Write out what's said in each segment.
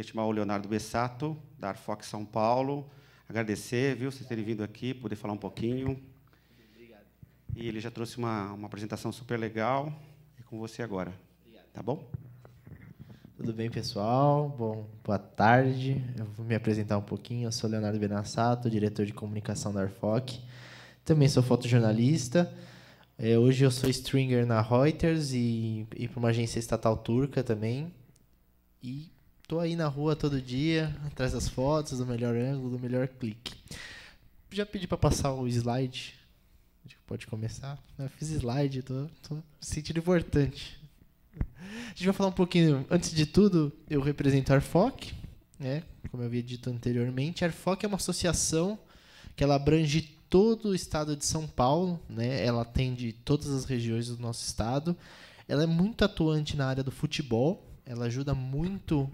queria chamar o Leonardo Bessato, da Arfoc São Paulo. Agradecer, viu, vocês terem vindo aqui, poder falar um pouquinho. Obrigado. E ele já trouxe uma apresentação super legal. É com você agora. Obrigado. Tá bom? Tudo bem, pessoal? Bom, boa tarde. Eu vou me apresentar um pouquinho. Eu sou Leonardo Benassato, diretor de comunicação da Arfoc. Também sou fotojornalista. Hoje eu sou stringer na Reuters e para uma agência estatal turca também. E estou aí na rua todo dia, atrás das fotos, do melhor ângulo, do melhor clique. Já pedi para passar o slide. Pode começar. Eu fiz slide, estou me sentindo importante. A gente vai falar um pouquinho, antes de tudo, eu represento a Arfoc, né? Como eu havia dito anteriormente. A Arfoc é uma associação que ela abrange todo o estado de São Paulo, né? Ela atende todas as regiões do nosso estado. Ela é muito atuante na área do futebol. Ela ajuda muito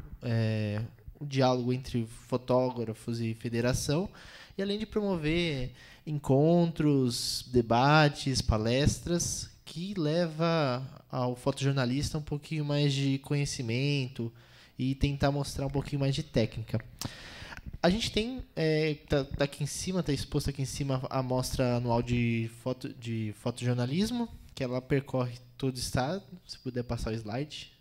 o diálogo entre fotógrafos e federação. E além de promover encontros, debates, palestras, que leva ao fotojornalista um pouquinho mais de conhecimento e tentar mostrar um pouquinho mais de técnica. A gente tem, tá aqui em cima, está exposto aqui em cima a amostra anual de fotojornalismo, que ela percorre todo o estado. Se puder passar o slide.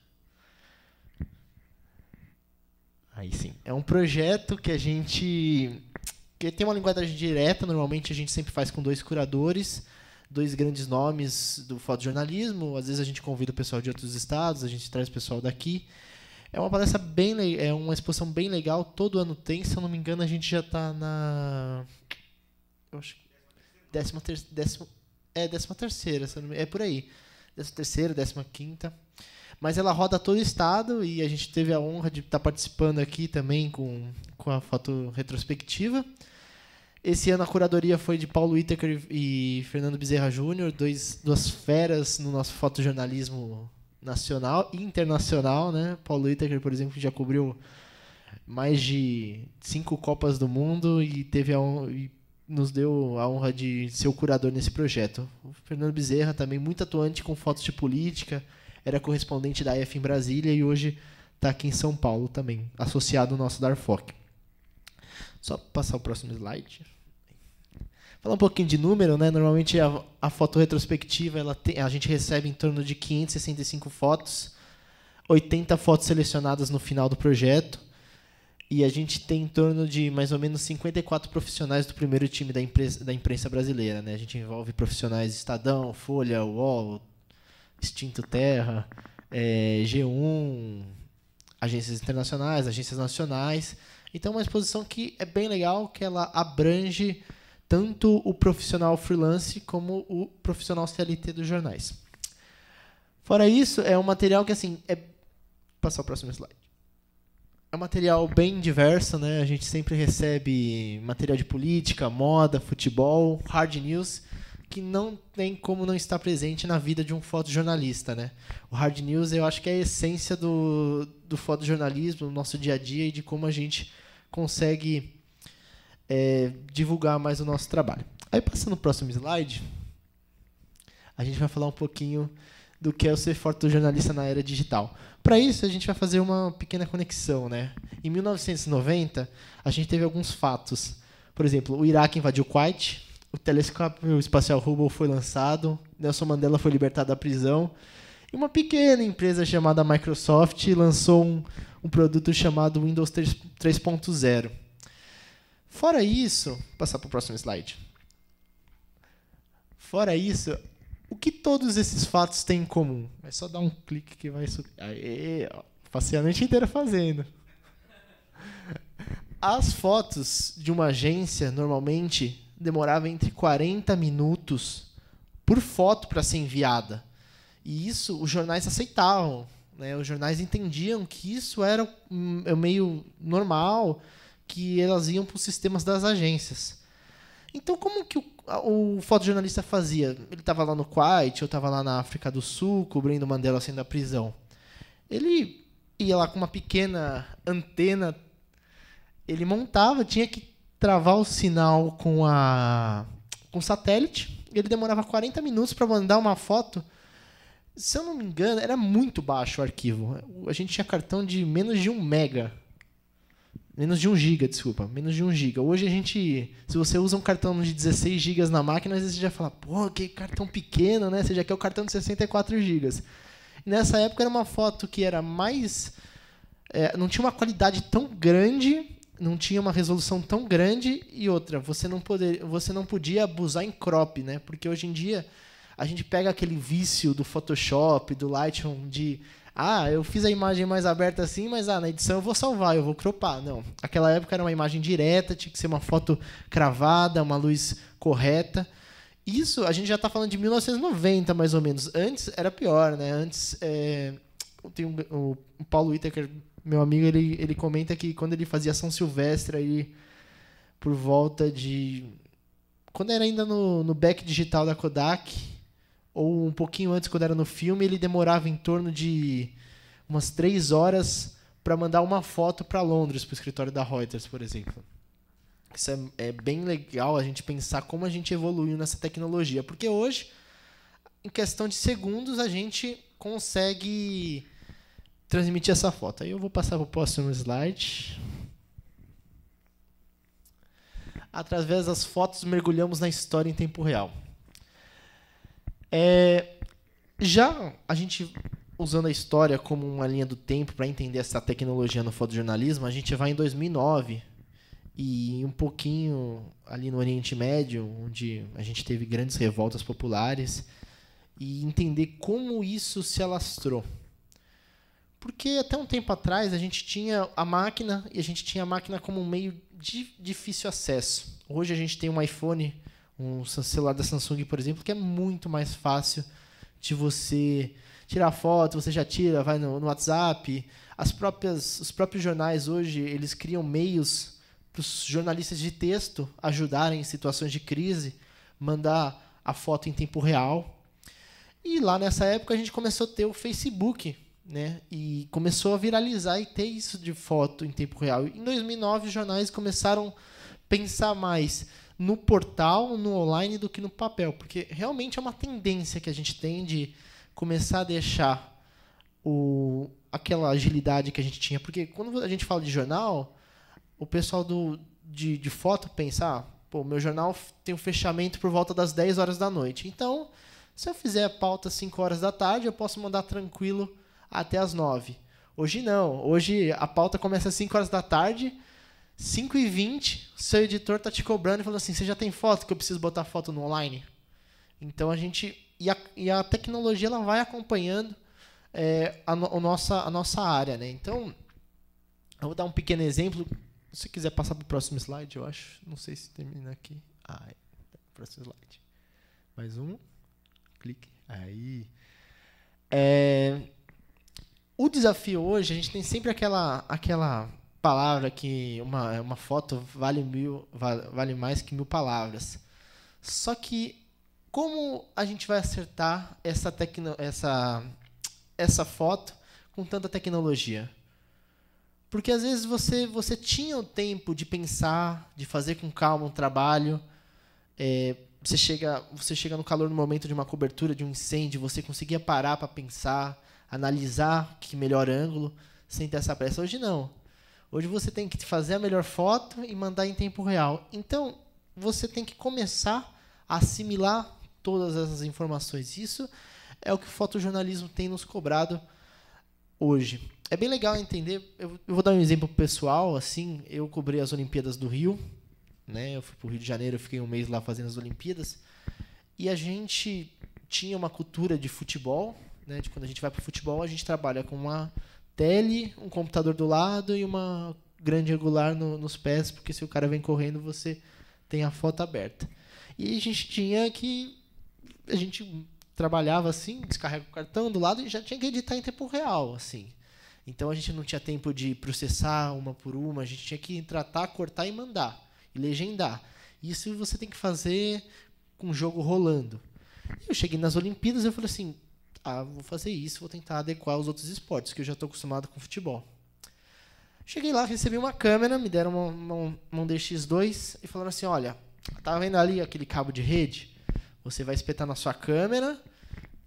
Aí sim. É um projeto que que tem uma linguagem direta. Normalmente a gente sempre faz com 2 curadores, 2 grandes nomes do fotojornalismo. Às vezes a gente convida o pessoal de outros estados, a gente traz o pessoal daqui. É uma palestra é uma exposição bem legal. Todo ano tem, se eu não me engano, a gente já está na... Eu acho que 13ª, é por aí. 13ª, 15ª. Mas ela roda todo o estado e a gente teve a honra de estar participando aqui também com a foto retrospectiva. Esse ano a curadoria foi de Paulo Whittaker e Fernando Bezerra Júnior, duas feras no nosso fotojornalismo nacional e internacional, né? Paulo Whittaker, por exemplo, já cobriu mais de 5 Copas do Mundo e nos deu a honra de ser o curador nesse projeto. O Fernando Bezerra também muito atuante com fotos de política, era correspondente da EF em Brasília e hoje está aqui em São Paulo também, associado ao nosso da Arfoc. Só passar o próximo slide. Falar um pouquinho de número, né? Normalmente a foto retrospectiva a gente recebe em torno de 565 fotos, 80 fotos selecionadas no final do projeto, e a gente tem em torno de mais ou menos 54 profissionais do primeiro time da imprensa brasileira, né? A gente envolve profissionais Estadão, Folha, UOL, Extinto Terra, G1, agências internacionais, agências nacionais. Então, uma exposição que é bem legal, que ela abrange tanto o profissional freelance como o profissional CLT dos jornais. Fora isso, é um material que, assim, passar o próximo slide. É um material bem diverso, né? A gente sempre recebe material de política, moda, futebol, hard news, que não tem como não estar presente na vida de um fotojornalista, né? O hard news, eu acho que é a essência do fotojornalismo, do nosso dia a dia e de como a gente consegue divulgar mais o nosso trabalho. Aí, passando o próximo slide, a gente vai falar um pouquinho do que é o ser fotojornalista na era digital. Para isso, a gente vai fazer uma pequena conexão, né? Em 1990, a gente teve alguns fatos. Por exemplo, o Iraque invadiu o Kuwait, o telescópio espacial Hubble foi lançado, Nelson Mandela foi libertado da prisão, e uma pequena empresa chamada Microsoft lançou um produto chamado Windows 3.0. Fora isso, passar para o próximo slide. Fora isso, o que todos esses fatos têm em comum? É só dar um clique que vai subir. Aê, ó, passei a noite inteira fazendo. As fotos de uma agência, normalmente, demoravam entre 40 minutos por foto para ser enviada. E isso os jornais aceitavam, né? Os jornais entendiam que isso era meio normal, que elas iam para os sistemas das agências. Então, como que o fotojornalista fazia? Ele estava lá no Kuwait, ou estava lá na África do Sul, cobrindo Mandela saindo da prisão. Ele ia lá com uma pequena antena, ele montava, tinha que travar o sinal com satélite, ele demorava 40 minutos para mandar uma foto. Se eu não me engano, era muito baixo o arquivo. A gente tinha cartão de menos de 1 mega Menos de 1 GB, desculpa. Menos de 1 GB. Hoje a gente... Se você usa um cartão de 16 GB na máquina, às vezes você já fala, pô, que cartão pequeno, né? Você já quer o cartão de 64 GB. Nessa época era uma foto que era mais... não tinha uma qualidade tão grande, não tinha uma resolução tão grande, e outra, você não podia abusar em crop, né? Porque hoje em dia a gente pega aquele vício do Photoshop, do Lightroom, de eu fiz a imagem mais aberta assim, mas na edição eu vou salvar, eu vou cropar. Não, aquela época era uma imagem direta, tinha que ser uma foto cravada, uma luz correta. Isso a gente já está falando de 1990, mais ou menos. Antes era pior, né? Antes, tem o Paulo Whittaker, meu amigo, ele comenta que quando ele fazia São Silvestre, aí, por volta de... Quando era ainda no back digital da Kodak, ou um pouquinho antes, quando era no filme, ele demorava em torno de umas 3 horas para mandar uma foto para Londres, para o escritório da Reuters, por exemplo. Isso é bem legal a gente pensar como a gente evoluiu nessa tecnologia. Porque hoje, em questão de segundos, a gente consegue transmitir essa foto. Aí eu vou passar para o próximo slide. Através das fotos, mergulhamos na história em tempo real. Já a gente, usando a história como uma linha do tempo para entender essa tecnologia no fotojornalismo, a gente vai em 2009 e um pouquinho ali no Oriente Médio, onde a gente teve grandes revoltas populares, e entender como isso se alastrou. Porque até um tempo atrás a gente tinha a máquina, e a gente tinha a máquina como um meio de difícil acesso. Hoje a gente tem um iPhone, um celular da Samsung, por exemplo, que é muito mais fácil de você tirar foto, você já tira, vai no WhatsApp. Os próprios jornais hoje, eles criam meios para os jornalistas de texto ajudarem em situações de crise, mandar a foto em tempo real. E lá nessa época a gente começou a ter o Facebook, né? E começou a viralizar e ter isso de foto em tempo real. Em 2009 os jornais começaram a pensar mais no portal, no online, do que no papel, porque realmente é uma tendência que a gente tem de começar a deixar aquela agilidade que a gente tinha, porque quando a gente fala de jornal, o pessoal de foto pensa, meu jornal tem um fechamento por volta das 10 horas da noite, então, se eu fizer a pauta às 5 horas da tarde, eu posso mandar tranquilo até às 9. Hoje não, hoje a pauta começa às 5 horas da tarde, 5h20, seu editor está te cobrando e falando assim, você já tem foto que eu preciso botar foto no online? Então a gente... E a tecnologia ela vai acompanhando a nossa área, né? Então, eu vou dar um pequeno exemplo. Se você quiser passar para o próximo slide, eu acho. Não sei se termina aqui. Próximo slide. Mais um. Clique. Aí. O desafio hoje, a gente tem sempre aquela palavra que uma foto vale mais que 1000 palavras. Só que como a gente vai acertar essa foto com tanta tecnologia? Porque às vezes você tinha o tempo de pensar, de fazer com calma um trabalho. Você chega no calor no momento de uma cobertura, de um incêndio, você conseguia parar para pensar, analisar que melhor ângulo, sem ter essa pressa. Hoje não. Hoje você tem que fazer a melhor foto e mandar em tempo real. Então, você tem que começar a assimilar todas essas informações. Isso é o que o fotojornalismo tem nos cobrado hoje. É bem legal entender. Eu vou dar um exemplo pessoal. Assim, eu cobri as Olimpíadas do Rio, né? Eu fui para o Rio de Janeiro, eu fiquei um mês lá fazendo as Olimpíadas. E a gente tinha uma cultura de futebol, né? De quando a gente vai para o futebol, a gente trabalha com uma tele, um computador do lado e uma grande angular nos pés, porque se o cara vem correndo, você tem a foto aberta. E a gente trabalhava assim, descarrega o cartão do lado e já tinha que editar em tempo real, assim. Então a gente não tinha tempo de processar uma por uma, a gente tinha que tratar, cortar e mandar, e legendar. Isso você tem que fazer com o jogo rolando. Eu cheguei nas Olimpíadas e eu falei assim, vou fazer isso, vou tentar adequar aos outros esportes, que eu já estou acostumado com futebol. Cheguei lá, recebi uma câmera, me deram uma DX2 e falaram assim, olha, tá vendo ali aquele cabo de rede? Você vai espetar na sua câmera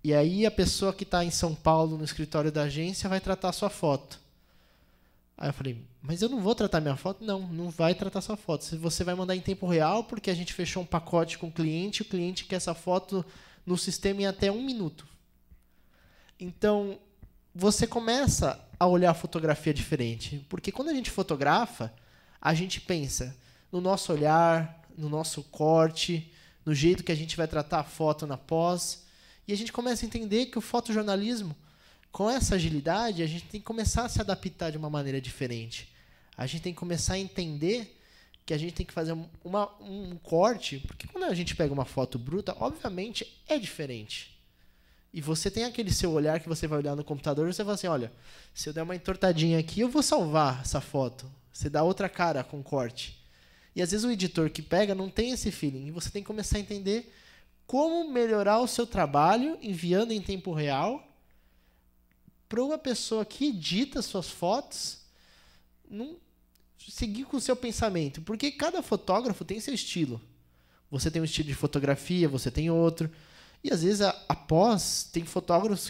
e aí a pessoa que está em São Paulo, no escritório da agência, vai tratar a sua foto. Aí eu falei, mas eu não vou tratar minha foto? Não, não vai tratar sua foto. Você vai mandar em tempo real, porque a gente fechou um pacote com o cliente quer essa foto no sistema em até 1 minuto. Então, você começa a olhar a fotografia diferente. Porque quando a gente fotografa, a gente pensa no nosso olhar, no nosso corte, no jeito que a gente vai tratar a foto na pós. E a gente começa a entender que o fotojornalismo, com essa agilidade, a gente tem que começar a se adaptar de uma maneira diferente. A gente tem que começar a entender que a gente tem que fazer um corte, porque quando a gente pega uma foto bruta, obviamente é diferente. E você tem aquele seu olhar que você vai olhar no computador e você fala assim, olha, se eu der uma entortadinha aqui, eu vou salvar essa foto. Você dá outra cara com corte. E às vezes o editor que pega não tem esse feeling. E você tem que começar a entender como melhorar o seu trabalho enviando em tempo real para uma pessoa que edita suas fotos não seguir com o seu pensamento. Porque cada fotógrafo tem seu estilo. Você tem um estilo de fotografia, você tem outro. E às vezes a pós, tem fotógrafos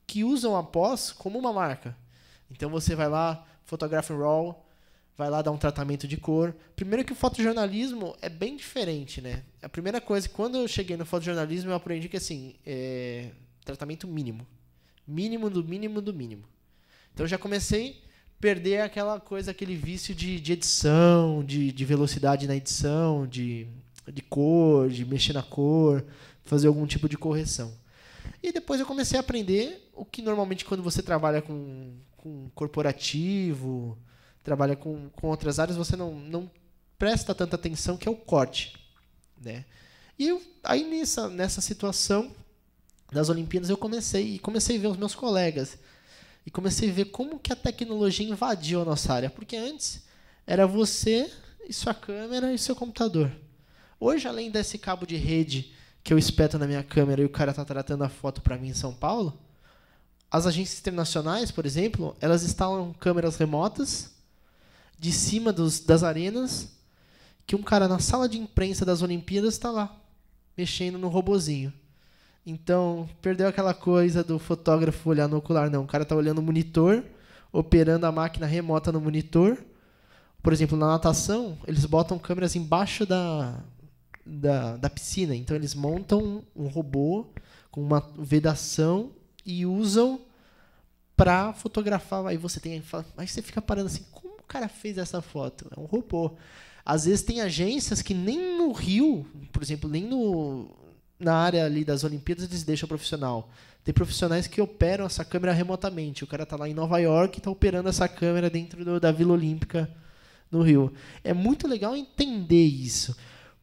que usam a pós como uma marca. Então você vai lá, fotografa em RAW, vai lá dar um tratamento de cor. Primeiro que o fotojornalismo é bem diferente, né? A primeira coisa, quando eu cheguei no fotojornalismo, eu aprendi que assim, tratamento mínimo. Mínimo do mínimo do mínimo. Então eu já comecei a perder aquela coisa, aquele vício de edição, de velocidade na edição, de cor, de mexer na cor, fazer algum tipo de correção. E depois eu comecei a aprender o que normalmente quando você trabalha com corporativo, trabalha com outras áreas, você não presta tanta atenção, que é o corte, né? E aí nessa situação das Olimpíadas eu comecei a ver os meus colegas e comecei a ver como que a tecnologia invadiu a nossa área, porque antes era você e sua câmera e seu computador. Hoje, além desse cabo de rede que eu espeto na minha câmera e o cara está tratando a foto para mim em São Paulo, as agências internacionais, por exemplo, elas instalam câmeras remotas de cima das arenas, que um cara na sala de imprensa das Olimpíadas está lá, mexendo no robozinho. Então, perdeu aquela coisa do fotógrafo olhar no ocular, não. O cara está olhando o monitor, operando a máquina remota no monitor. Por exemplo, na natação, eles botam câmeras embaixo da piscina. Então, eles montam um robô com uma vedação e usam para fotografar. Aí você fica parando assim, como o cara fez essa foto? É um robô. Às vezes tem agências que nem no Rio, por exemplo, nem na área ali das Olimpíadas eles deixam profissional. Tem profissionais que operam essa câmera remotamente. O cara está lá em Nova York e está operando essa câmera dentro da Vila Olímpica no Rio. É muito legal entender isso.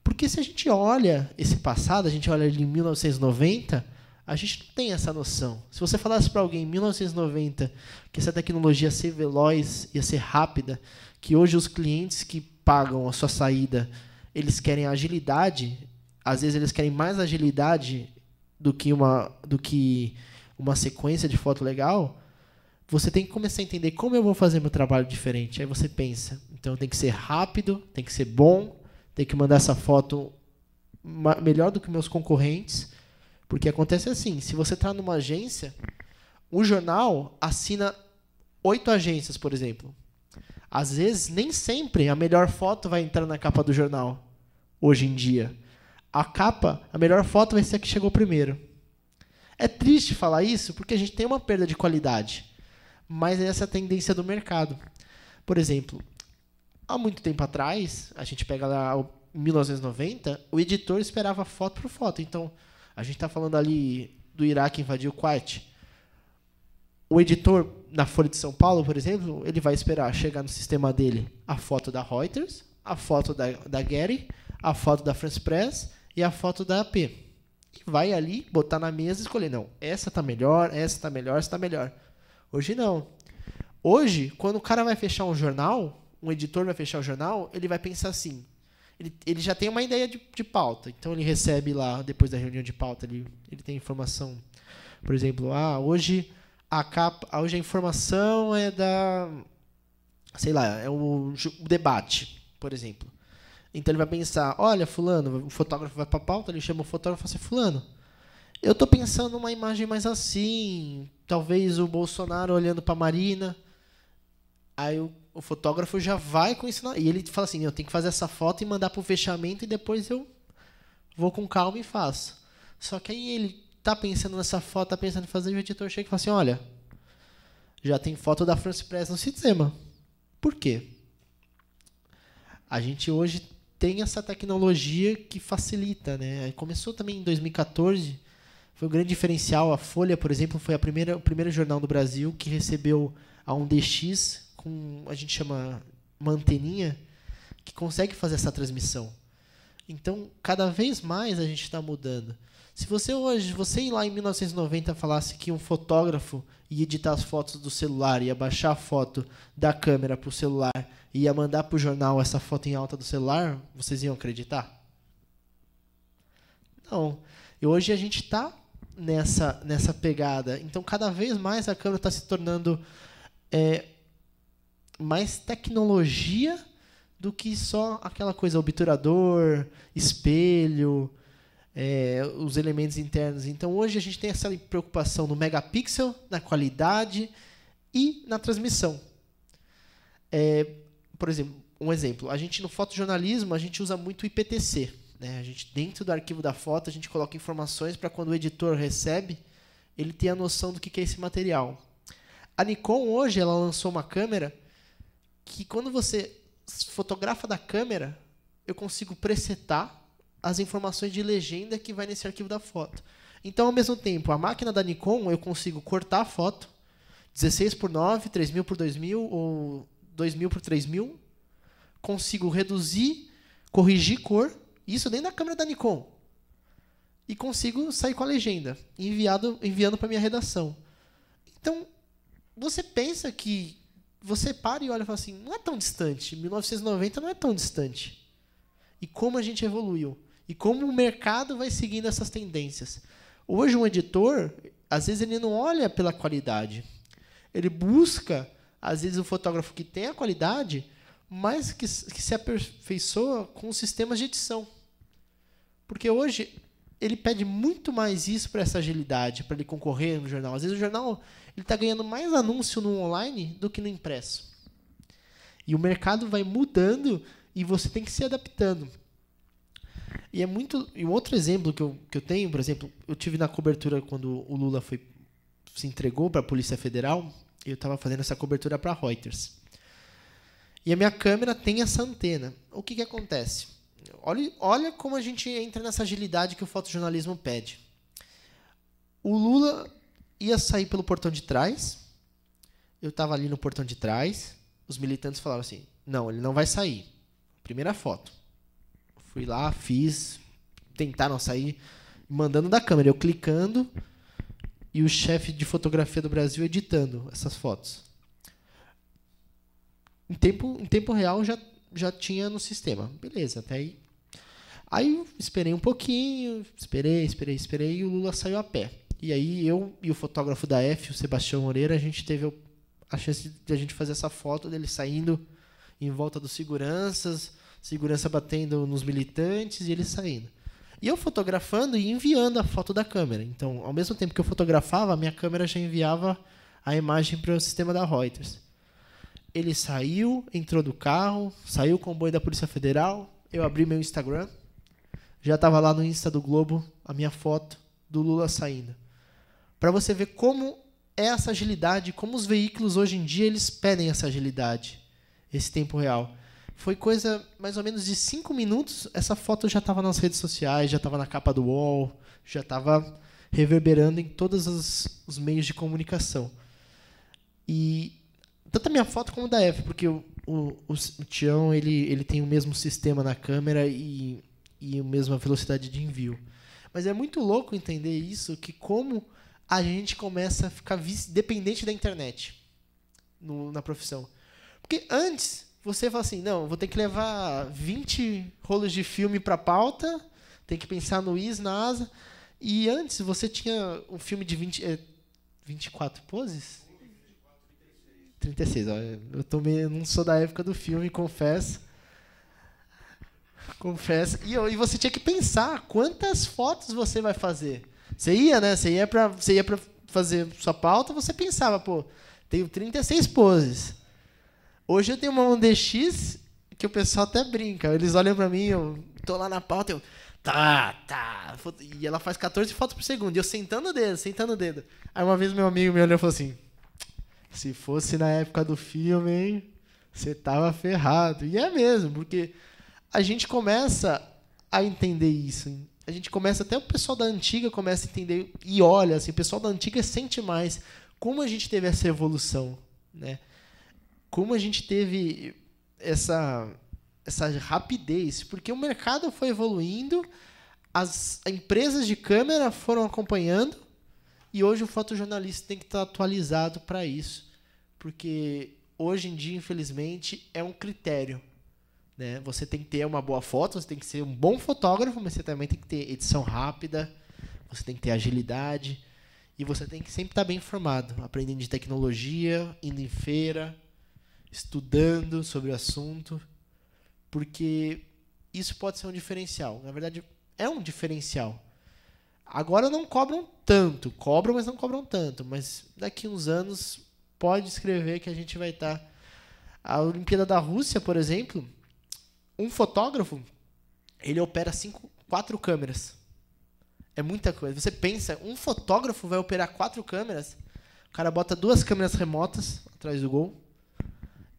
Porque se a gente olha esse passado, a gente olha ali em 1990, a gente não tem essa noção. Se você falasse para alguém em 1990 que essa tecnologia ia ser veloz, ia ser rápida, que hoje os clientes que pagam a sua saída, eles querem agilidade, às vezes eles querem mais agilidade do que uma sequência de foto legal, você tem que começar a entender como eu vou fazer meu trabalho diferente. Aí você pensa, então tem que ser rápido, tem que ser bom, tem que mandar essa foto melhor do que meus concorrentes, porque acontece assim, se você está numa agência, o jornal assina 8 agências, por exemplo. Às vezes, nem sempre a melhor foto vai entrar na capa do jornal, hoje em dia. A melhor foto vai ser a que chegou primeiro. É triste falar isso, porque a gente tem uma perda de qualidade, mas essa é a tendência do mercado. Por exemplo, há muito tempo atrás, a gente pega lá em 1990, o editor esperava foto por foto. Então, a gente está falando ali do Iraque invadir o Kuwait. O editor, na Folha de São Paulo, por exemplo, ele vai esperar chegar no sistema dele a foto da Reuters, a foto da Getty, a foto da France Press e a foto da AP. E vai ali, botar na mesa e escolher, não, essa está melhor, essa está melhor, essa está melhor. Hoje não. Hoje, quando o cara vai fechar um jornal, um editor vai fechar o jornal, ele vai pensar assim, ele já tem uma ideia de pauta, então ele recebe lá, depois da reunião de pauta, ele tem informação, por exemplo, hoje a informação é sei lá, é o debate, por exemplo. Então ele vai pensar, olha, fulano, o fotógrafo vai para a pauta, ele chama o fotógrafo e fala assim, fulano, eu estou pensando numa imagem mais assim, talvez o Bolsonaro olhando para a Marina. Aí o fotógrafo já vai com isso. E ele fala assim, eu tenho que fazer essa foto e mandar para o fechamento e depois eu vou com calma e faço. Só que aí ele tá pensando nessa foto, tá pensando em fazer, e o editor chega e fala assim, olha, já tem foto da France Press no sistema. Por quê? A gente hoje tem essa tecnologia que facilita, né? Começou também em 2014, foi um grande diferencial. A Folha, por exemplo, foi o primeiro jornal do Brasil que recebeu a 1DX com, a gente chama, uma anteninha, que consegue fazer essa transmissão. Então, cada vez mais a gente está mudando. Se você ir lá em 1990 falasse que um fotógrafo ia editar as fotos do celular, ia baixar a foto da câmera para o celular e ia mandar para o jornal essa foto em alta do celular, vocês iam acreditar? Não. E hoje a gente está nessa pegada. Então, cada vez mais a câmera está se tornando mais tecnologia do que só aquela coisa obturador, espelho, os elementos internos. Então, hoje a gente tem essa preocupação no megapixel, na qualidade e na transmissão. Por exemplo, um exemplo. A gente, no fotojornalismo, a gente usa muito o IPTC. Né? A gente, dentro do arquivo da foto, a gente coloca informações para quando o editor recebe, ele ter a noção do que é esse material. A Nikon, hoje, ela lançou uma câmera que, quando você fotografa da câmera, eu consigo presetar as informações de legenda que vai nesse arquivo da foto. Então, ao mesmo tempo, a máquina da Nikon, eu consigo cortar a foto, 16:9, 3000x2000 ou 2000x3000, consigo reduzir, corrigir cor, isso dentro da câmera da Nikon, e consigo sair com a legenda, enviando para a minha redação. Então, você pensa que você para e olha e fala assim, não é tão distante, 1990 não é tão distante. E como a gente evoluiu. E como o mercado vai seguindo essas tendências. Hoje, um editor, às vezes, ele não olha pela qualidade. Ele busca, às vezes, o fotógrafo que tem a qualidade, mas que se aperfeiçoa com sistemas de edição. Porque hoje, ele pede muito mais isso para essa agilidade, para ele concorrer no jornal. Às vezes, o jornal está ganhando mais anúncio no online do que no impresso. E o mercado vai mudando e você tem que se adaptando. E um outro exemplo que eu tenho, por exemplo, eu tive na cobertura quando o Lula se entregou para a Polícia Federal, eu estava fazendo essa cobertura para a Reuters. E a minha câmera tem essa antena. O que acontece? Olha como a gente entra nessa agilidade que o fotojornalismo pede. O Lula ia sair pelo portão de trás, eu estava ali no portão de trás, os militantes falaram assim, não, ele não vai sair. Primeira foto. Fui lá, tentaram sair, mandando da câmera, eu clicando e o chefe de fotografia do Brasil editando essas fotos. Em tempo real já tinha no sistema. Beleza, até aí. Aí eu esperei um pouquinho, esperei e o Lula saiu a pé. E aí eu e o fotógrafo da F, o Sebastião Moreira, a gente teve a chance de a gente fazer essa foto dele saindo em volta dos segurança batendo nos militantes e ele saindo. E eu fotografando e enviando a foto da câmera. Então, ao mesmo tempo que eu fotografava, a minha câmera já enviava a imagem para o sistema da Reuters. Ele saiu, entrou do carro, saiu o comboio da Polícia Federal, eu abri meu Instagram, já estava lá no Insta do Globo a minha foto do Lula saindo. Para você ver como é essa agilidade, como os veículos hoje em dia eles pedem essa agilidade, esse tempo real. Foi coisa mais ou menos de 5 minutos, essa foto já estava nas redes sociais, já estava na capa do UOL, já estava reverberando em todos os meios de comunicação. E tanto a minha foto como a da F, porque o Tião ele tem o mesmo sistema na câmera e a mesma velocidade de envio. Mas é muito louco entender isso, que como a gente começa a ficar dependente da internet na profissão. Porque antes, você fala assim, não, vou ter que levar 20 rolos de filme para a pauta, tem que pensar no IS, na ASA. E antes você tinha um filme de 24 poses? 36, ó, eu não sou da época do filme, confesso. E você tinha que pensar quantas fotos você vai fazer. Você ia, né? Você ia para fazer sua pauta, você pensava, pô, tenho 36 poses. Hoje eu tenho uma 1DX que o pessoal até brinca. Eles olham pra mim, eu tô lá na pauta, eu... Tá. E ela faz 14 fotos por segundo. E eu sentando o dedo. Aí uma vez meu amigo me olhou e falou assim... Se fosse na época do filme, hein? Você tava ferrado. E é mesmo, porque a gente começa a entender isso. Hein? A gente começa, até o pessoal da antiga começa a entender e olha, assim, o pessoal da antiga sente mais como a gente teve essa evolução, né? Como a gente teve essa rapidez, porque o mercado foi evoluindo, as empresas de câmera foram acompanhando e hoje o fotojornalista tem que estar atualizado para isso, porque hoje em dia, infelizmente, é um critério, né? Você tem que ter uma boa foto, você tem que ser um bom fotógrafo, mas você também tem que ter edição rápida, você tem que ter agilidade e você tem que sempre estar bem informado, aprendendo de tecnologia, indo em feira, estudando sobre o assunto, porque isso pode ser um diferencial. Na verdade, é um diferencial. Agora não cobram tanto, cobram, mas não cobram tanto, mas daqui uns anos pode escrever que a gente vai estar... A Olimpíada da Rússia, por exemplo, um fotógrafo, ele opera 4 câmeras. É muita coisa. Você pensa, um fotógrafo vai operar 4 câmeras, o cara bota 2 câmeras remotas atrás do gol,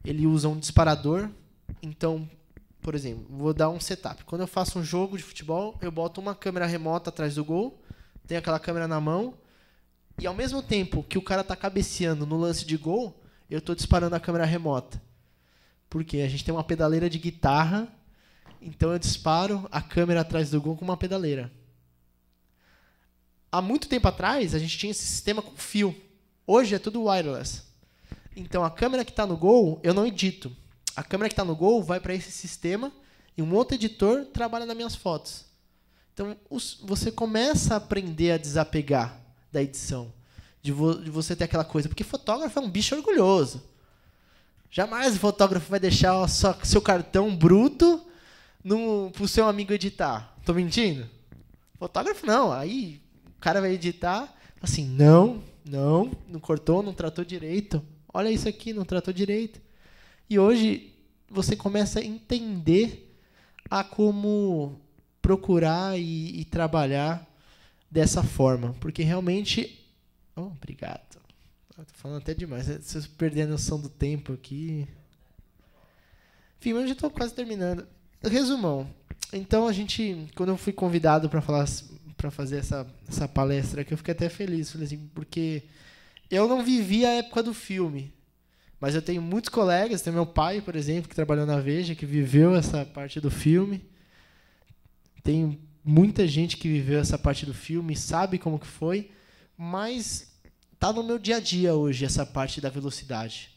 ele usa um disparador. Então, por exemplo, vou dar um setup. Quando eu faço um jogo de futebol, eu boto uma câmera remota atrás do gol, tenho aquela câmera na mão, e ao mesmo tempo que o cara está cabeceando no lance de gol, eu estou disparando a câmera remota. Porque a gente tem uma pedaleira de guitarra, então eu disparo a câmera atrás do gol com uma pedaleira. Há muito tempo atrás, a gente tinha esse sistema com fio. Hoje é tudo wireless. Então, a câmera que está no gol, eu não edito. A câmera que está no gol vai para esse sistema e um outro editor trabalha nas minhas fotos. Então, você começa a aprender a desapegar da edição. De você ter aquela coisa. Porque fotógrafo é um bicho orgulhoso. Jamais o fotógrafo vai deixar seu cartão bruto para o seu amigo editar. Estou mentindo? Fotógrafo não. Aí o cara vai editar assim, não cortou, não tratou direito. Olha isso aqui, não tratou direito. E hoje você começa a entender a como procurar e trabalhar dessa forma. Porque realmente... Oh, obrigado. Estou falando até demais. Se eu perder a noção do tempo aqui... Enfim, mas eu já estou quase terminando. Resumão. Então, quando eu fui convidado para fazer essa palestra aqui, eu fiquei até feliz. Falei assim, porque eu não vivi a época do filme. Mas eu tenho muitos colegas, tem meu pai, por exemplo, que trabalhou na Veja, que viveu essa parte do filme. Tem muita gente que viveu essa parte do filme, sabe como que foi, mas está no meu dia a dia hoje essa parte da velocidade.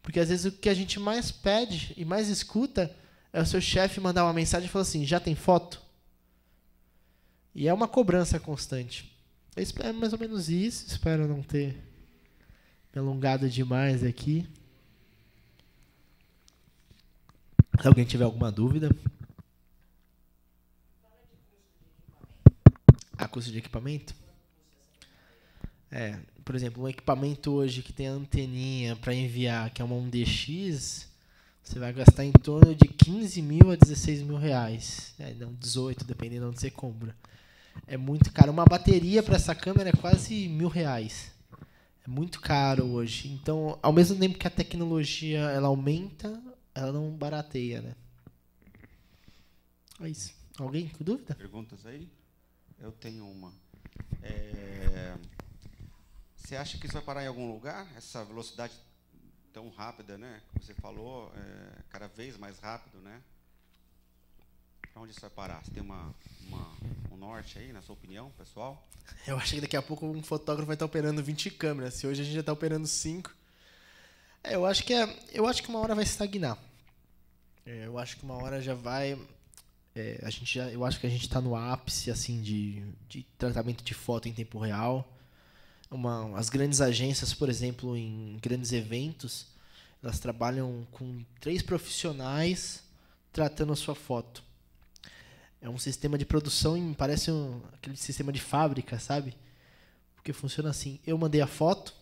Porque às vezes o que a gente mais pede e mais escuta é o seu chefe mandar uma mensagem e falar assim, já tem foto? E é uma cobrança constante. É mais ou menos isso, espero não ter me alongado demais aqui. Se alguém tiver alguma dúvida. Custo de equipamento? Por exemplo, um equipamento hoje que tem a anteninha para enviar, que é uma 1DX, você vai gastar em torno de 15 mil a 16 mil reais. Não, 18, dependendo de onde você compra. É muito caro. Uma bateria para essa câmera é quase R$1.000. É muito caro hoje. Então, ao mesmo tempo que a tecnologia ela aumenta, ela não barateia, né? É isso. Alguém com dúvida? Perguntas aí? Eu tenho uma. Você acha que isso vai parar em algum lugar? Essa velocidade tão rápida, né? Como você falou, cada vez mais rápido, né? Para onde isso vai parar? Você tem um norte aí, na sua opinião, pessoal? Eu acho que daqui a pouco um fotógrafo vai estar operando 20 câmeras. Se hoje a gente já está operando 5. Eu acho que uma hora vai estagnar. Eu acho que uma hora já vai... eu acho que a gente está no ápice assim, de tratamento de foto em tempo real. As grandes agências, por exemplo, em grandes eventos, elas trabalham com 3 profissionais tratando a sua foto. É um sistema de produção, parece aquele sistema de fábrica, sabe? Porque funciona assim. Eu mandei a foto,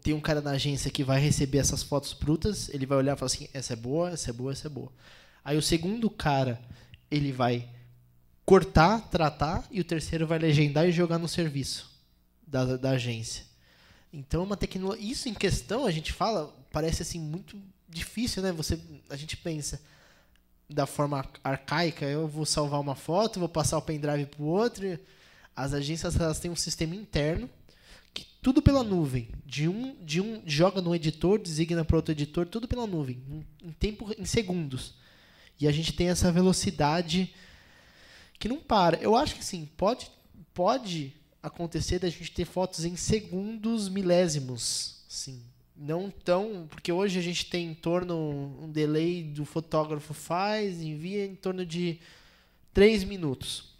tem um cara na agência que vai receber essas fotos brutas, ele vai olhar e falar assim, essa é boa, essa é boa, essa é boa. Aí o segundo cara, ele vai cortar, tratar, e o terceiro vai legendar e jogar no serviço da agência. Então, uma tecnologia... Isso em questão, a gente fala, parece assim muito difícil, né? A gente pensa da forma arcaica, eu vou salvar uma foto, vou passar o pendrive para o outro. As agências, elas têm um sistema interno, que tudo pela nuvem. De um joga no editor, designa para outro editor, tudo pela nuvem, em segundos. E a gente tem essa velocidade que não para. Eu acho que sim, pode acontecer da gente ter fotos em segundos milésimos, sim. Não tão, porque hoje a gente tem em torno um delay do fotógrafo envia em torno de 3 minutos.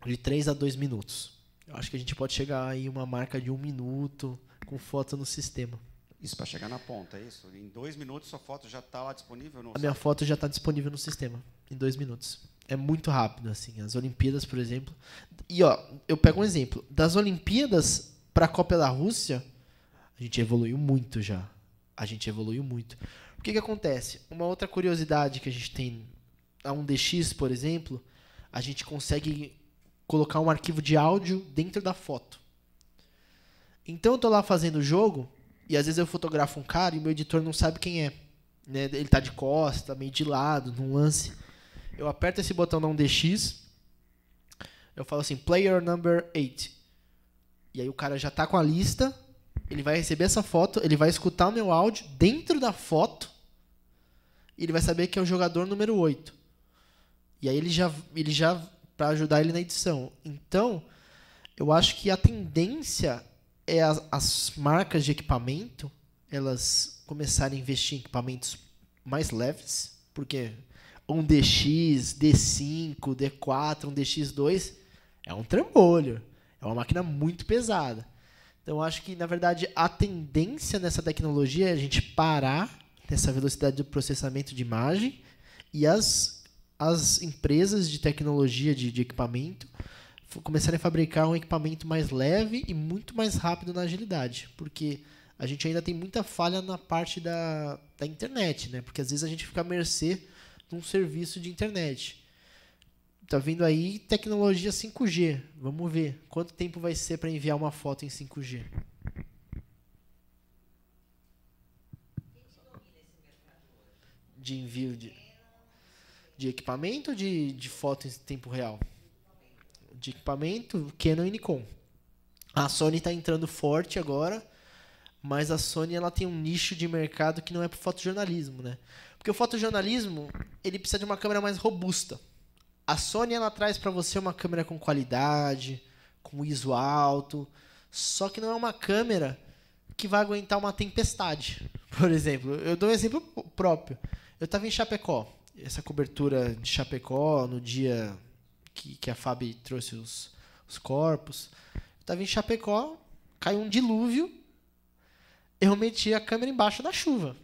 De 3 a 2 minutos. Eu acho que a gente pode chegar aí uma marca de 1 minuto com foto no sistema. Isso para chegar na ponta, é isso? Em 2 minutos sua foto já está lá disponível? A minha foto já está disponível no sistema, em 2 minutos. É muito rápido, assim. As Olimpíadas, por exemplo. E, ó, eu pego um exemplo. Das Olimpíadas para a Copa da Rússia, a gente evoluiu muito já. A gente evoluiu muito. O que acontece? Uma outra curiosidade que a gente tem, a 1DX, por exemplo, a gente consegue colocar um arquivo de áudio dentro da foto. Então eu estou lá fazendo o jogo, e às vezes eu fotografo um cara e o meu editor não sabe quem é. Né? Ele está de costa, meio de lado, num lance. Eu aperto esse botão da 1DX, eu falo assim, player number 8. E aí o cara já está com a lista, ele vai receber essa foto, ele vai escutar o meu áudio dentro da foto, e ele vai saber que é o jogador número 8. E aí ele já para ajudar ele na edição. Então, eu acho que a tendência é as marcas de equipamento, elas começarem a investir em equipamentos mais leves, porque um DX, D5, D4, um DX2 é um trambolho, é uma máquina muito pesada. Então, acho que, na verdade, a tendência nessa tecnologia é a gente parar nessa velocidade de processamento de imagem e as empresas de tecnologia de equipamento começarem a fabricar um equipamento mais leve e muito mais rápido na agilidade, porque a gente ainda tem muita falha na parte da internet, né? Porque às vezes a gente fica à mercê de um serviço de internet. Tá vindo aí tecnologia 5G. Vamos ver quanto tempo vai ser para enviar uma foto em 5G. De envio de equipamento ou de foto em tempo real? De equipamento, Canon e Nikon. A Sony está entrando forte agora, mas a Sony ela tem um nicho de mercado que não é para o fotojornalismo, né? Porque o fotojornalismo ele precisa de uma câmera mais robusta. A Sony ela traz para você uma câmera com qualidade, com ISO alto, só que não é uma câmera que vai aguentar uma tempestade. Por exemplo, eu dou um exemplo próprio. Eu estava em Chapecó, essa cobertura de Chapecó no dia que a Fabi trouxe os corpos. Eu estava em Chapecó, caiu um dilúvio, eu meti a câmera embaixo da chuva.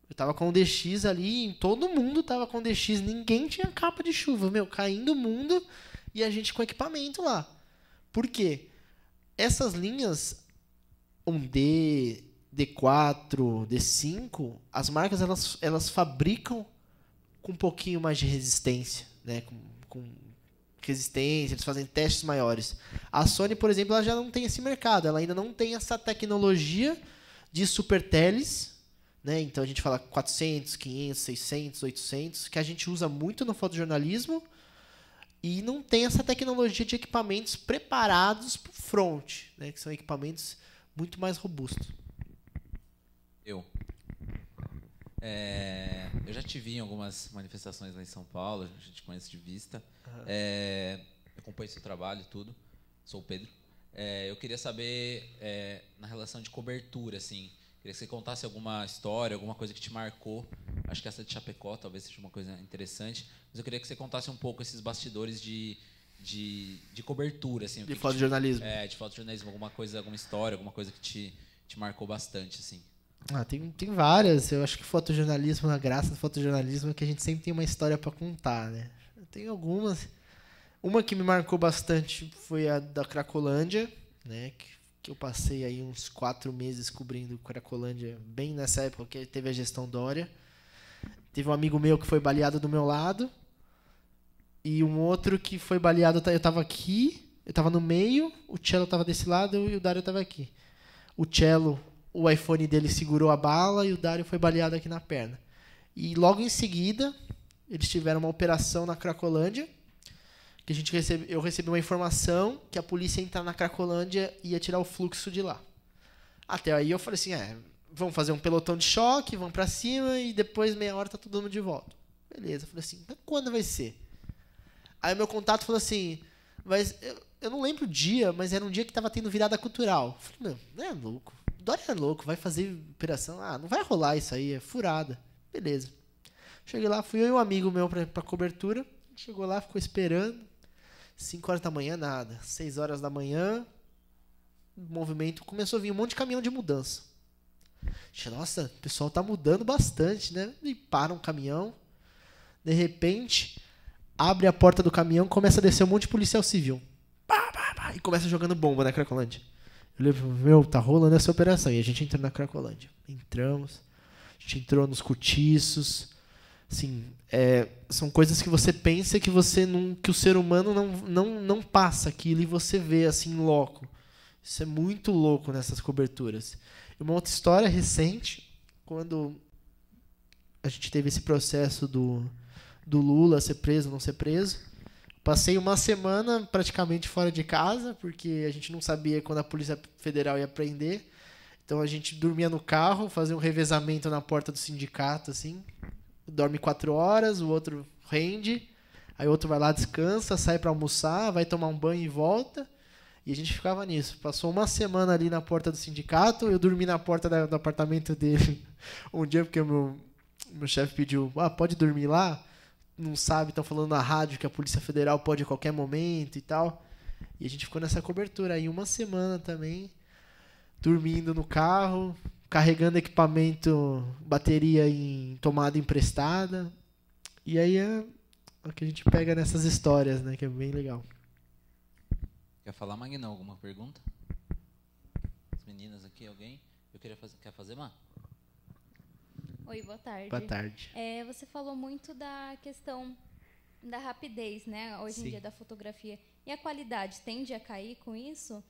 Eu estava com o DX ali, todo mundo estava com o DX, ninguém tinha capa de chuva, caindo o mundo e a gente com equipamento lá. Por quê? Essas linhas 1D, D4, D5, as marcas elas fabricam com um pouquinho mais de resistência, né? Com resistência, eles fazem testes maiores. A Sony, por exemplo, ela já não tem esse mercado, ela ainda não tem essa tecnologia de super teles, né? Então a gente fala 400, 500, 600, 800, que a gente usa muito no fotojornalismo e não tem essa tecnologia de equipamentos preparados para o front, né? Que são equipamentos muito mais robustos. Eu já te vi em algumas manifestações lá em São Paulo, a gente conhece de vista. Uhum. Eu acompanho seu trabalho e tudo. Sou o Pedro. Eu queria saber, na relação de cobertura, assim, queria que você contasse alguma história, alguma coisa que te marcou. Acho que essa de Chapecó talvez seja uma coisa interessante. Mas eu queria que você contasse um pouco esses bastidores de cobertura. Assim, de fotojornalismo. De fotojornalismo. Alguma coisa, alguma história, alguma coisa que te marcou bastante, assim. Tem várias. Eu acho que fotojornalismo, a graça do fotojornalismo é que a gente sempre tem uma história para contar, né? Eu tenho algumas. Uma que me marcou bastante foi a da Cracolândia, né? que eu passei aí uns 4 meses cobrindo Cracolândia, bem nessa época que teve a gestão Dória. Teve um amigo meu que foi baleado do meu lado, e um outro que foi baleado, eu estava aqui, eu estava no meio, o Cello estava desse lado e o Dário estava aqui. O Cello, o iPhone dele segurou a bala e o Dário foi baleado aqui na perna. E logo em seguida, eles tiveram uma operação na Cracolândia, que eu recebi uma informação que a polícia ia entrar na Cracolândia e ia tirar o fluxo de lá. Até aí eu falei assim, vamos fazer um pelotão de choque, vamos pra cima e depois meia hora tá todo mundo de volta. Beleza, eu falei assim, mas quando vai ser? Aí meu contato falou assim, mas eu não lembro o dia, mas era um dia que tava tendo virada cultural. Eu falei, não é louco, Dória é louco, vai fazer operação, não vai rolar isso aí, é furada. Beleza. Cheguei lá, fui eu e um amigo meu pra cobertura. Chegou lá, ficou esperando. 5 horas da manhã, nada. 6 horas da manhã, o movimento começou a vir um monte de caminhão de mudança. Nossa, o pessoal tá mudando bastante, né? E para um caminhão. De repente, abre a porta do caminhão, começa a descer um monte de policial civil. Pá, pá, pá, e começa jogando bomba na Cracolândia. Eu falei, tá rolando essa operação. E a gente entrou na Cracolândia. Entramos. A gente entrou nos cortiços. Assim, são coisas que você pensa que que o ser humano não passa aquilo e você vê assim em loco. Isso é muito louco nessas coberturas. E uma outra história recente, quando a gente teve esse processo do Lula ser preso, não ser preso, passei uma semana praticamente fora de casa, porque a gente não sabia quando a Polícia Federal ia prender. Então a gente dormia no carro, fazia um revezamento na porta do sindicato, assim. Dorme 4 horas, o outro rende, aí o outro vai lá, descansa, sai para almoçar, vai tomar um banho e volta. E a gente ficava nisso. Passou uma semana ali na porta do sindicato, eu dormi na porta do apartamento dele um dia, porque o meu chefe pediu, pode dormir lá? Não sabe, estão falando na rádio que a Polícia Federal pode a qualquer momento e tal. E a gente ficou nessa cobertura aí uma semana também, dormindo no carro, carregando equipamento, bateria em tomada emprestada. E aí é o que a gente pega nessas histórias, né? Que é bem legal. Quer falar, Magnão? Alguma pergunta? As meninas aqui, alguém? Quer fazer, Má? Oi, boa tarde. Boa tarde. Você falou muito da questão da rapidez, né? Hoje em dia da fotografia. E a qualidade tende a cair com isso?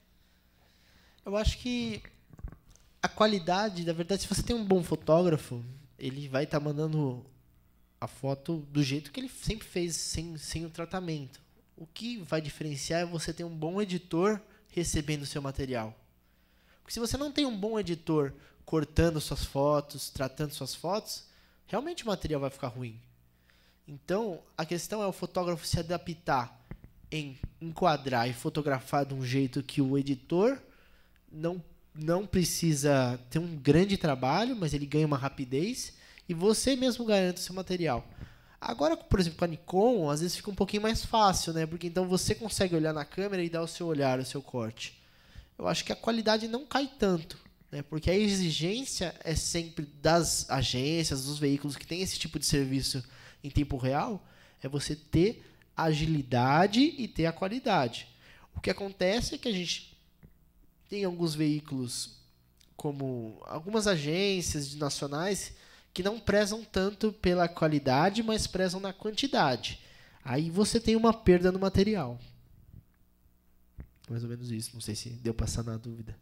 Eu acho que a qualidade, na verdade, se você tem um bom fotógrafo, ele vai estar mandando a foto do jeito que ele sempre fez, sem o tratamento. O que vai diferenciar é você ter um bom editor recebendo o seu material. Porque se você não tem um bom editor cortando suas fotos, tratando suas fotos, realmente o material vai ficar ruim. Então, a questão é o fotógrafo se adaptar em enquadrar e fotografar de um jeito que o editor não precisa ter um grande trabalho, mas ele ganha uma rapidez e você mesmo garante o seu material. Agora, por exemplo, com a Nikon, às vezes fica um pouquinho mais fácil, né? Porque então você consegue olhar na câmera e dar o seu olhar, o seu corte. Eu acho que a qualidade não cai tanto, né? Porque a exigência é sempre das agências, dos veículos que têm esse tipo de serviço em tempo real, é você ter a agilidade e ter a qualidade. O que acontece é que a gente tem alguns veículos, como algumas agências nacionais, que não prezam tanto pela qualidade, mas prezam na quantidade. Aí você tem uma perda no material. Mais ou menos isso. Não sei se deu para sanar a dúvida.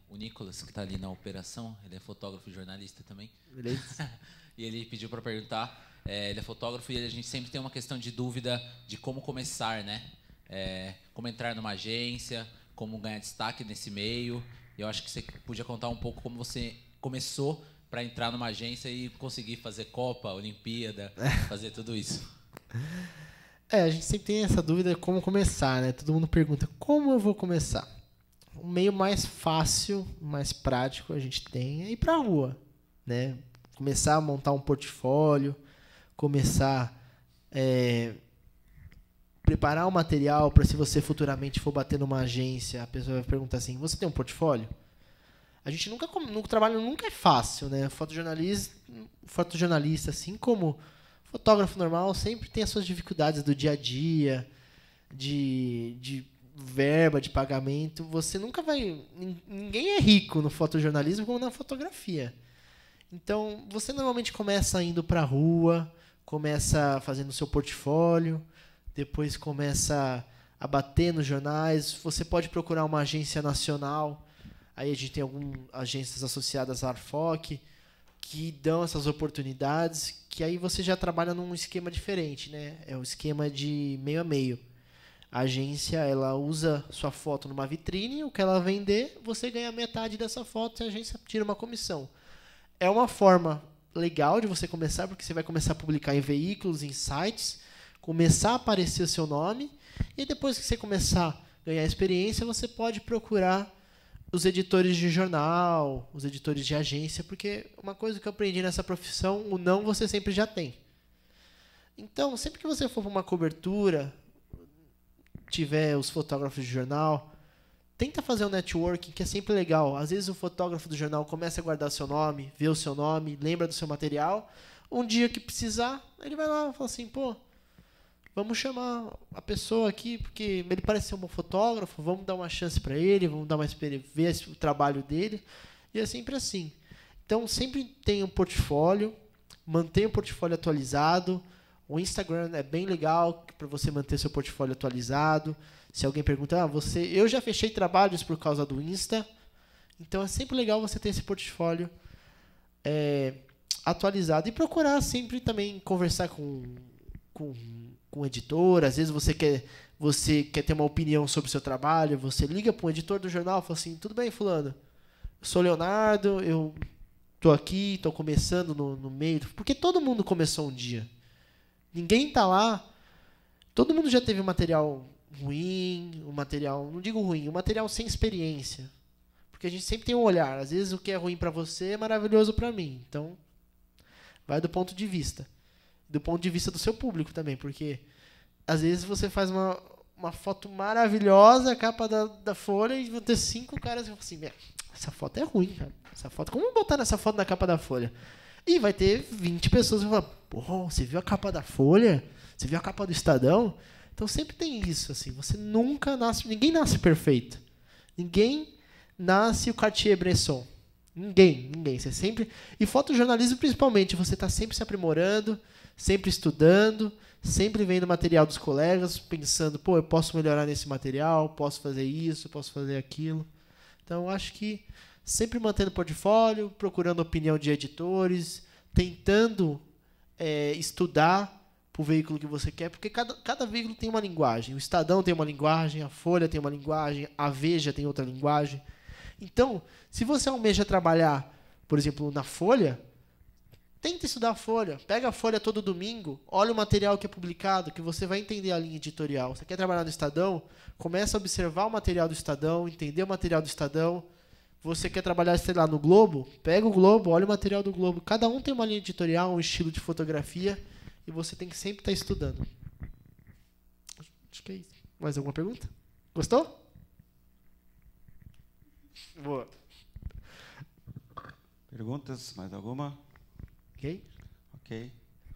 O Nicolas, que está ali na operação, ele é fotógrafo e jornalista também. Beleza? E ele pediu para perguntar. Ele é fotógrafo e a gente sempre tem uma questão de dúvida de como começar, né? Como entrar numa agência, como ganhar destaque nesse meio. E eu acho que você podia contar um pouco como você começou para entrar numa agência e conseguir fazer Copa, Olimpíada, fazer tudo isso. A gente sempre tem essa dúvida de como começar, né? Todo mundo pergunta, como eu vou começar? O meio mais fácil, mais prático a gente tem é ir para a rua, né? Começar a montar um portfólio, começar preparar o material para, se você futuramente for bater numa agência, a pessoa vai perguntar assim, você tem um portfólio? A gente no trabalho nunca é fácil, né? Fotojornalista, assim como fotógrafo normal, sempre tem as suas dificuldades do dia a dia, de verba de pagamento, você nunca vai... Ninguém é rico no fotojornalismo como na fotografia. Então, você normalmente começa indo para a rua, começa fazendo o seu portfólio, depois começa a bater nos jornais. Você pode procurar uma agência nacional. Aí a gente tem algumas agências associadas à Arfoc que dão essas oportunidades, que aí você já trabalha num esquema diferente, né? É o esquema de meio a meio. A agência, ela usa sua foto numa vitrine, o que ela vender, você ganha metade dessa foto e a agência tira uma comissão. É uma forma legal de você começar, porque você vai começar a publicar em veículos, em sites, começar a aparecer o seu nome, e depois que você começar a ganhar experiência, você pode procurar os editores de jornal, os editores de agência, porque uma coisa que eu aprendi nessa profissão, o não você sempre já tem. Então, sempre que você for para uma cobertura, tiver os fotógrafos de jornal, tenta fazer um networking, que é sempre legal. Às vezes o fotógrafo do jornal começa a guardar seu nome, vê o seu nome, lembra do seu material. Um dia que precisar, ele vai lá e fala assim, pô, vamos chamar a pessoa aqui, porque ele parece ser um bom fotógrafo, vamos dar uma chance para ele, vamos dar uma experiência, ver o trabalho dele. E é sempre assim. Então, sempre tenha um portfólio, mantenha o portfólio atualizado. O Instagram é bem legal para você manter seu portfólio atualizado. Se alguém perguntar, eu já fechei trabalhos por causa do Insta. Então é sempre legal você ter esse portfólio atualizado. E procurar sempre também conversar com editor. Às vezes você quer ter uma opinião sobre o seu trabalho. Você liga para um editor do jornal e fala assim, tudo bem, fulano? Eu sou Leonardo, eu estou aqui, estou começando no meio. Porque todo mundo começou um dia. Ninguém está lá. Todo mundo já teve um material ruim, um material, não digo ruim, um material sem experiência. Porque a gente sempre tem um olhar. Às vezes o que é ruim para você é maravilhoso para mim. Então, vai do ponto de vista. Do ponto de vista do seu público também. Porque às vezes você faz uma foto maravilhosa, a capa da Folha, e vão ter 5 caras que vão assim, essa foto é ruim, cara. Essa foto, como botar essa foto na capa da Folha? E vai ter 20 pessoas que vão falar, pô, você viu a capa da Folha? Você viu a capa do Estadão? Então sempre tem isso, assim, você nunca nasce, ninguém nasce perfeito. Ninguém nasce o Cartier-Bresson. Ninguém. Você sempre, e fotojornalismo principalmente, você está sempre se aprimorando, sempre estudando, sempre vendo material dos colegas, pensando, pô, eu posso melhorar nesse material, posso fazer isso, posso fazer aquilo. Então eu acho que sempre mantendo portfólio, procurando opinião de editores, tentando estudar para o veículo que você quer, porque cada veículo tem uma linguagem. O Estadão tem uma linguagem, a Folha tem uma linguagem, a Veja tem outra linguagem. Então, se você almeja trabalhar, por exemplo, na Folha, tenta estudar a Folha. Pega a Folha todo domingo, olha o material que é publicado, que você vai entender a linha editorial. Você quer trabalhar no Estadão? Começa a observar o material do Estadão, entender o material do Estadão. Você quer trabalhar, sei lá, no Globo? Pega o Globo, olha o material do Globo. Cada um tem uma linha editorial, um estilo de fotografia, e você tem que sempre estar estudando. Acho que é isso. Mais alguma pergunta? Gostou? Boa. Perguntas? Mais alguma? Ok.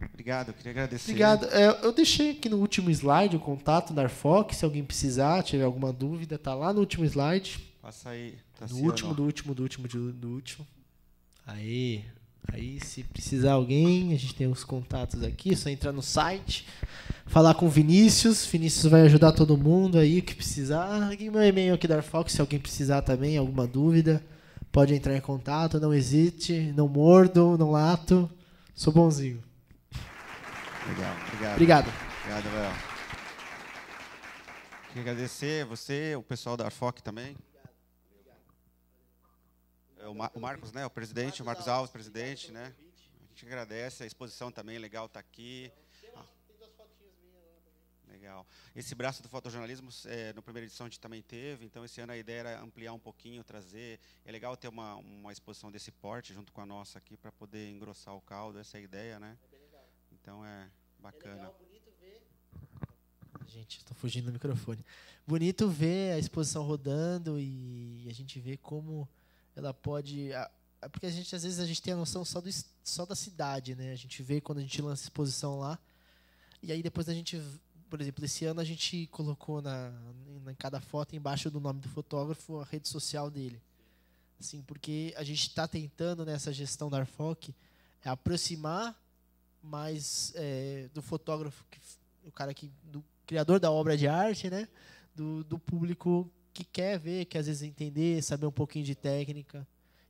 Obrigado, eu queria agradecer. Obrigado. Eu deixei aqui no último slide o contato da Arfoc, se alguém precisar, tiver alguma dúvida, tá lá no último slide. Passa aí. Do último. Aí, se precisar alguém, a gente tem os contatos aqui, é só entrar no site, falar com o Vinícius. Vinícius vai ajudar todo mundo aí que precisar. Aqui meu e-mail aqui da Arfoc, se alguém precisar também, alguma dúvida, pode entrar em contato, não hesite, não mordo, não lato, sou bonzinho. Legal, obrigado. Obrigado, Léo. Queria agradecer você, o pessoal da Arfoc também. O Marcos, né, o presidente, o Marcos Alves, presidente, né? A gente agradece, a exposição também, legal estar aqui. Tem 2 fotinhas minhas lá também. Legal. Esse braço do fotojornalismo, na primeira edição a gente também teve, então esse ano a ideia era ampliar um pouquinho, trazer. É legal ter uma exposição desse porte junto com a nossa aqui para poder engrossar o caldo, essa é a ideia, né? É bem legal. Então é bacana. É legal, bonito ver. Gente, estou fugindo do microfone. Bonito ver a exposição rodando e a gente vê como ela pode... Porque às vezes a gente tem a noção só da cidade, né? A gente vê quando a gente lança a exposição lá, e aí depois a gente por exemplo, esse ano a gente colocou em cada foto, embaixo do nome do fotógrafo, a rede social dele. Assim, porque a gente está tentando, nessa gestão da Arfoc, aproximar mais do fotógrafo, o cara do criador da obra de arte, né? Do público que quer ver, que às vezes entender, saber um pouquinho de técnica.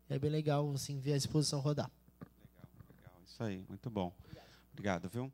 É bem legal assim, ver a exposição rodar. Legal, legal. Isso aí, muito bom. Obrigado, viu?